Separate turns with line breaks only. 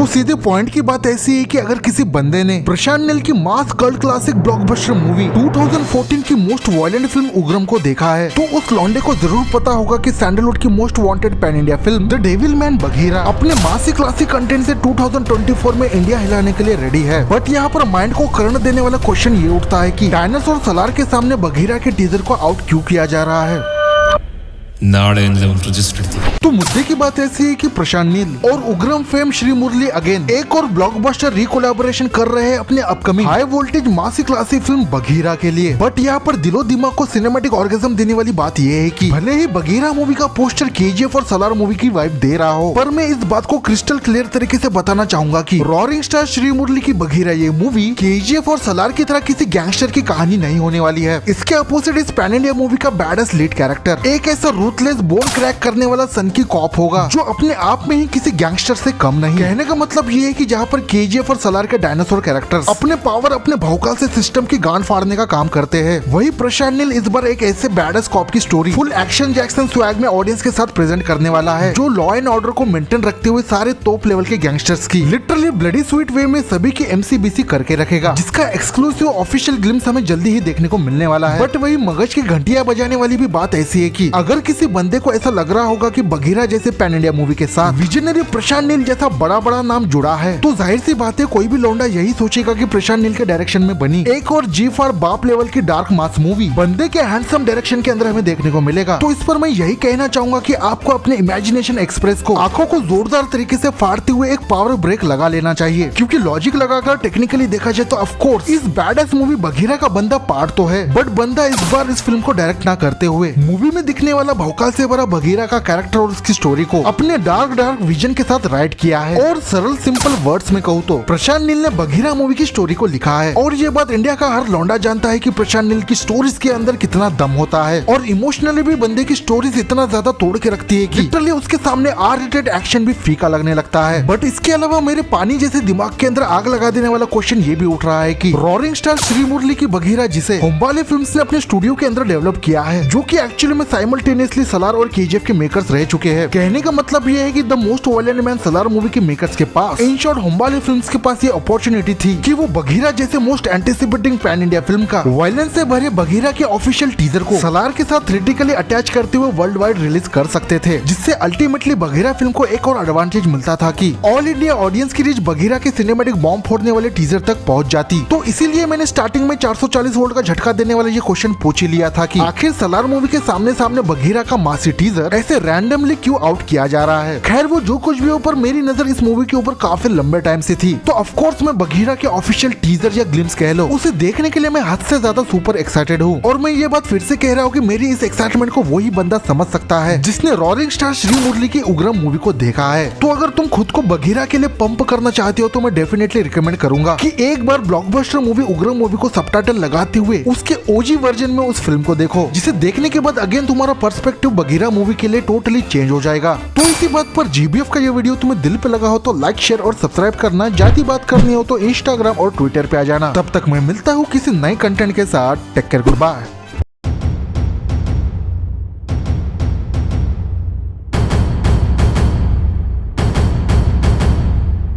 तो सीधे पॉइंट की बात ऐसी है कि अगर किसी बंदे ने प्रशांत नील की मास कल्ट क्लासिक ब्लॉकबस्टर मूवी 2014 की मोस्ट वायलेंट फिल्म उग्रम को देखा है तो उस लौंडे को जरूर पता होगा कि सैंडलवुड की most wanted pan India film the devil man Bagheera अपने मासी क्लासिक कंटेंट से 2024 में इंडिया हिलाने के लिए रेडी है। बट यहाँ पर माइंड को करंट देने वाला क्वेश्चन ये उठता है कि डायनासोर सलार के सामने बघीरा के टीजर को आउट क्यों किया जा रहा है। तो मुद्दे की बात ऐसी है कि प्रशांत नील और उग्रम फेम श्री मुरली अगेन एक और ब्लॉकबस्टर रिकोलैबोरेशन कर रहे हैं अपने अपकमिंग हाई वोल्टेज मासी क्लासिक फिल्म बघीरा के लिए। बट यहाँ पर दिलो दिमाग को सिनेमैटिक ऑर्गेजम देने वाली बात यह है कि भले ही बघीरा मूवी का पोस्टर केजीएफ और सलार मूवी की वाइब दे रहा हो, पर मैं इस बात को क्रिस्टल क्लियर तरीके से बताना चाहूंगा कि रॉरिंग स्टार श्री मुरली की बघीरा ये मूवी केजीएफ और सलार की तरह किसी गैंगस्टर की कहानी नहीं होने वाली है। इसके अपोजिट इस पैन इंडिया मूवी का बैडस लीड कैरेक्टर एक ऐसा रूथलेस बोन क्रैक करने वाला सन की कॉप होगा जो अपने आप में ही किसी गैंगस्टर से कम नहीं। कहने का मतलब ये है कि जहाँ पर केजीएफ और सलार के डायनासोर कैरेक्टर्स अपने पावर अपने भौकाल से सिस्टम की गांड फाड़ने का काम करते हैं, वही प्रशांत नील इस बार एक ऐसे बैडस कॉप की story full action Jackson swag में ऑडियंस के साथ प्रेजेंट करने वाला है जो लॉ एंड ऑर्डर को मेंटेन रखते हुए सारे टॉप लेवल के गैंगस्टर्स की लिटरली ब्लडी स्वीट वे में सभी की एमसीबीसी करके रखेगा, जिसका एक्सक्लूसिव ऑफिशियल ग्लिम्स हमें जल्दी ही देखने को मिलने वाला है। बट वही मगज की घंटियां बजाने वाली भी बात ऐसी है कि अगर किसी बंदे को ऐसा लग रहा होगा कि बघीरा जैसे पैन इंडिया मूवी के साथ विजनरी प्रशांत नील जैसा बड़ा बड़ा नाम जुड़ा है तो जाहिर सी बात है कोई भी लौंडा यही सोचेगा कि प्रशांत नील के डायरेक्शन में बनी एक और जी फॉर बाप लेवल की डार्क मास मूवी बंदे के हैंडसम डायरेक्शन के अंदर हमें देखने को मिलेगा। तो इस पर मैं यही कहना चाहूंगा कि आपको अपने इमेजिनेशन एक्सप्रेस को आंखों को जोरदार तरीके से फाड़ते हुए एक पावर ब्रेक लगा लेना चाहिए, क्योंकि लॉजिक लगाकर टेक्निकली देखा जाए तो ऑफ कोर्स इस बैडएस मूवी बघीरा का बंदा पार्ट तो है, बट बंदा इस बार इस फिल्म को डायरेक्ट ना करते हुए मूवी में दिखने वाला भौकाल से भरा बघीरा का कैरेक्टर और उसकी स्टोरी को अपने डार्क विजन के साथ राइट किया है। और सरल सिंपल वर्ड्स में कहूँ तो प्रशांत नील ने बघीरा मूवी की स्टोरी को लिखा है और ये बात इंडिया का हर लौंडा जानता है कि प्रशांत नील की स्टोरीज के अंदर कितना दम होता है और इमोशनली भी बंदे की स्टोरीज इतना ज्यादा तोड़ के रखती है कि लिटरली उसके सामने आर रेटेड एक्शन भी फीका लगने लगता है। बट इसके अलावा मेरे पानी जैसे दिमाग के अंदर आग लगा देने वाला क्वेश्चन ये भी उठ रहा है कि रॉरिंग स्टार श्री मुरली की बघीरा जिसे होम्बाले फिल्म्स ने अपने स्टूडियो के अंदर डेवलप किया है, जो कि एक्चुअली में साइमल्टेनियसली सलार और केजीएफ के मेकर्स रह चुके हैं। कहने का मतलब ये है कि the most violent man Salaar movie के मेकर्स के पास इन शॉर्ट होम्बाले फिल्म्स के पास ये अपॉर्चुनिटी थी कि वो बघीरा जैसे most anticipating pan India film का वायलेंस से भरे बघीरा के ऑफिशियल टीजर को सलार के साथ थ्योरेटिकली अटैच करते हुए वर्ल्ड वाइड रिलीज कर सकते थे, जिससे अल्टीमेटली बघीरा फिल्म को एक और एडवांटेज मिलता था कि ऑल इंडिया ऑडियंस की रीच बघीरा के सिनेमैटिक बॉम्ब फोड़ने वाले टीजर तक पहुंच जाती। तो इसीलिए मैंने स्टार्टिंग में 440 वोल्ट का झटका देने वाला ये क्वेश्चन पूछ ही लिया था कि आखिर सलार मूवी के सामने सामने बघीरा का मासी टीजर ऐसे रैंडमली क्यों आउट किया जा रहा है। खैर वो जो कुछ भी हो, पर मेरी नजर इस मूवी के ऊपर काफी लंबे टाइम से थी, तो ऑफ कोर्स मैं बघीरा के ऑफिशियल टीजर या ग्लिम्स कह लो उसे देखने के लिए मैं हद से ज्यादा सुपर एक्साइटेड हूँ। और मैं ये बात फिर से कह रहा हूँ कि मेरी इस एक्साइटमेंट को वही बंदा समझ सकता है जिसने रॉरिंग स्टार श्री मुरली की उग्रम मूवी को देखा है। तो अगर तुम खुद को बघीरा के लिए पंप करना चाहते हो तो मैं डेफिनेटली रिकमेंड करूंगा कि एक बार ब्लॉकबस्टर मूवी उग्रम मूवी को सबटाइटल लगाते हुए उसके ओजी वर्जन में उस फिल्म को देखो, जिसे देखने के बाद अगेन तुम्हारा पर्सपेक्टिव बघीरा मूवी के लिए टोटली चेंज हो जाएगा। तो इसी बात पर जीबीएफ का ये वीडियो तुम्हें दिल पे लगा हो तो लाइक शेयर और सब्सक्राइब करना, ज्यादा बात करनी हो तो इंस्टाग्राम और ट्विटर पे आ जाना। तब तक मैं मिलता हूँ किसी नए कंटेंट के साथ। Take care, good bye.